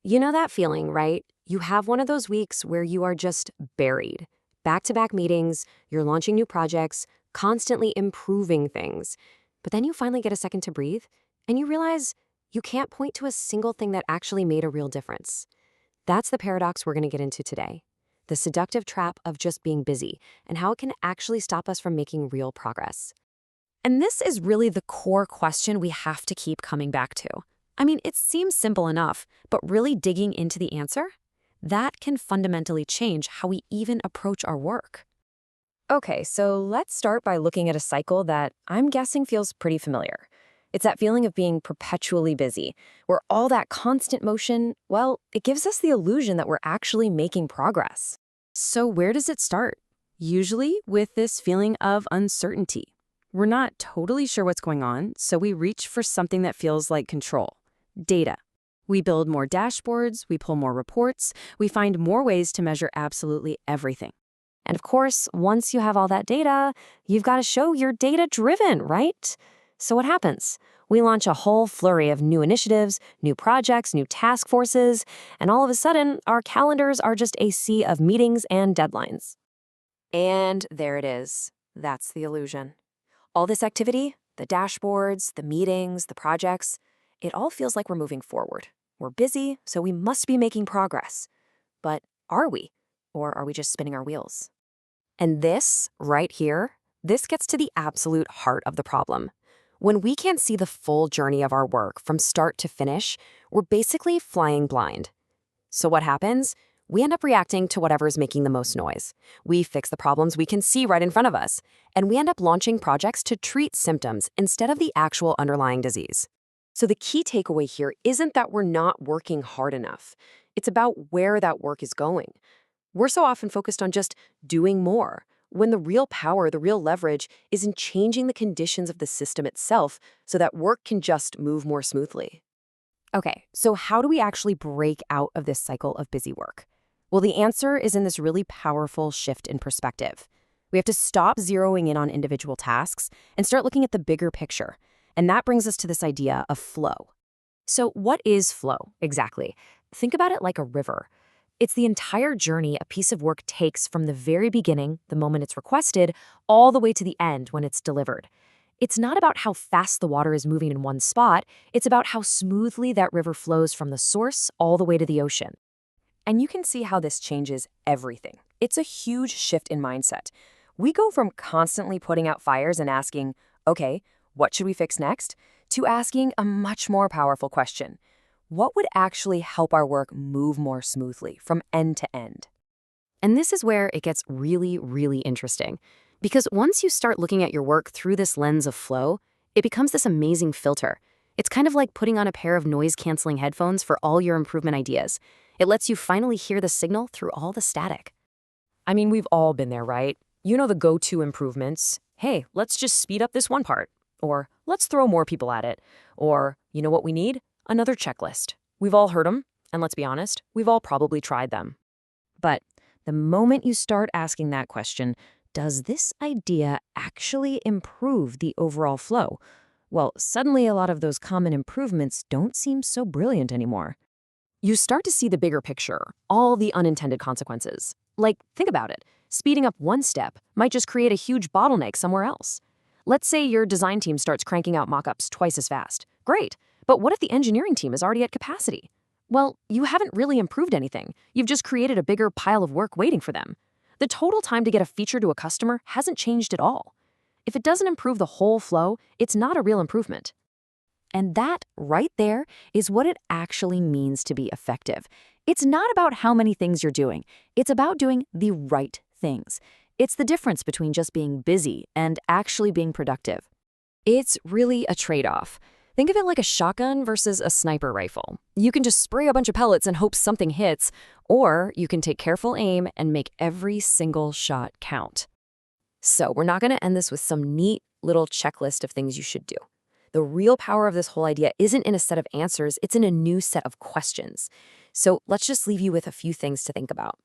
You know that feeling, right? You have one of those weeks where you are just buried. Back-to-back meetings, you're launching new projects, constantly improving things. But then you finally get a second to breathe, and you realize you can't point to a single thing that actually made a real difference. That's the paradox we're going to get into today. The seductive trap of just being busy, and how it can actually stop us from making real progress. And this is really the core question we have to keep coming back to. I mean, it seems simple enough, but really digging into the answer? That can fundamentally change how we even approach our work. Okay, so let's start by looking at a cycle that I'm guessing feels pretty familiar. It's that feeling of being perpetually busy, where all that constant motion, well, it gives us the illusion that we're actually making progress. So where does it start? Usually with this feeling of uncertainty. We're not totally sure what's going on, so we reach for something that feels like control. Data. We build more dashboards, we pull more reports, we find more ways to measure absolutely everything. And of course, once you have all that data, you've got to show you're data-driven, right? So what happens? We launch a whole flurry of new initiatives, new projects, new task forces, and all of a sudden, our calendars are just a sea of meetings and deadlines. And there it is. That's the illusion. All this activity, the dashboards, the meetings, the projects, it all feels like we're moving forward. We're busy, so we must be making progress. But are we? Or are we just spinning our wheels? And this, right here, this gets to the absolute heart of the problem. When we can't see the full journey of our work from start to finish, we're basically flying blind. So what happens? We end up reacting to whatever's making the most noise. We fix the problems we can see right in front of us, and we end up launching projects to treat symptoms instead of the actual underlying disease. So the key takeaway here isn't that we're not working hard enough. It's about where that work is going. We're so often focused on just doing more, when the real power, the real leverage, is in changing the conditions of the system itself so that work can just move more smoothly. Okay, so how do we actually break out of this cycle of busy work? Well, the answer is in this really powerful shift in perspective. We have to stop zeroing in on individual tasks and start looking at the bigger picture. And that brings us to this idea of flow. So what is flow exactly? Think about it like a river. It's the entire journey a piece of work takes from the very beginning, the moment it's requested, all the way to the end when it's delivered. It's not about how fast the water is moving in one spot, it's about how smoothly that river flows from the source all the way to the ocean. And you can see how this changes everything. It's a huge shift in mindset. We go from constantly putting out fires and asking, okay, what should we fix next? To asking a much more powerful question. What would actually help our work move more smoothly from end to end? And this is where it gets really, really interesting. Because once you start looking at your work through this lens of flow, it becomes this amazing filter. It's kind of like putting on a pair of noise-canceling headphones for all your improvement ideas. It lets you finally hear the signal through all the static. I mean, we've all been there, right? You know the go-to improvements. Hey, let's just speed up this one part. Or let's throw more people at it. Or, you know what we need? Another checklist. We've all heard them, and let's be honest, we've all probably tried them. But the moment you start asking that question, does this idea actually improve the overall flow? Well, suddenly a lot of those common improvements don't seem so brilliant anymore. You start to see the bigger picture, all the unintended consequences. Like, think about it. Speeding up one step might just create a huge bottleneck somewhere else. Let's say your design team starts cranking out mockups twice as fast. Great, but what if the engineering team is already at capacity? Well, you haven't really improved anything. You've just created a bigger pile of work waiting for them. The total time to get a feature to a customer hasn't changed at all. If it doesn't improve the whole flow, it's not a real improvement. And that, right there, is what it actually means to be effective. It's not about how many things you're doing. It's about doing the right things. It's the difference between just being busy and actually being productive. It's really a trade-off. Think of it like a shotgun versus a sniper rifle. You can just spray a bunch of pellets and hope something hits, or you can take careful aim and make every single shot count. So we're not going to end this with some neat little checklist of things you should do. The real power of this whole idea isn't in a set of answers, it's in a new set of questions. So let's just leave you with a few things to think about.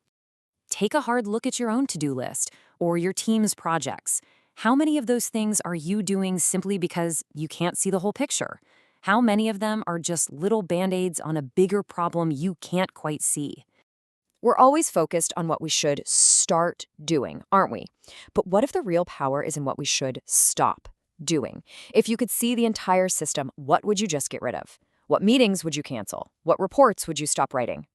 Take a hard look at your own to-do list or your team's projects. How many of those things are you doing simply because you can't see the whole picture? How many of them are just little band-aids on a bigger problem you can't quite see? We're always focused on what we should start doing, aren't we? But what if the real power is in what we should stop doing? If you could see the entire system, what would you just get rid of? What meetings would you cancel? What reports would you stop writing?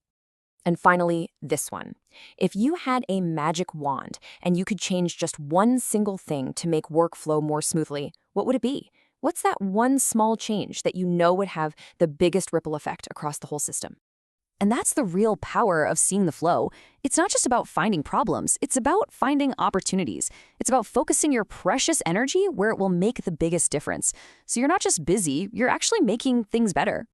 And finally, this one. If you had a magic wand and you could change just one single thing to make work flow more smoothly, what would it be? What's that one small change that you know would have the biggest ripple effect across the whole system? And that's the real power of seeing the flow. It's not just about finding problems, it's about finding opportunities. It's about focusing your precious energy where it will make the biggest difference. So you're not just busy, you're actually making things better.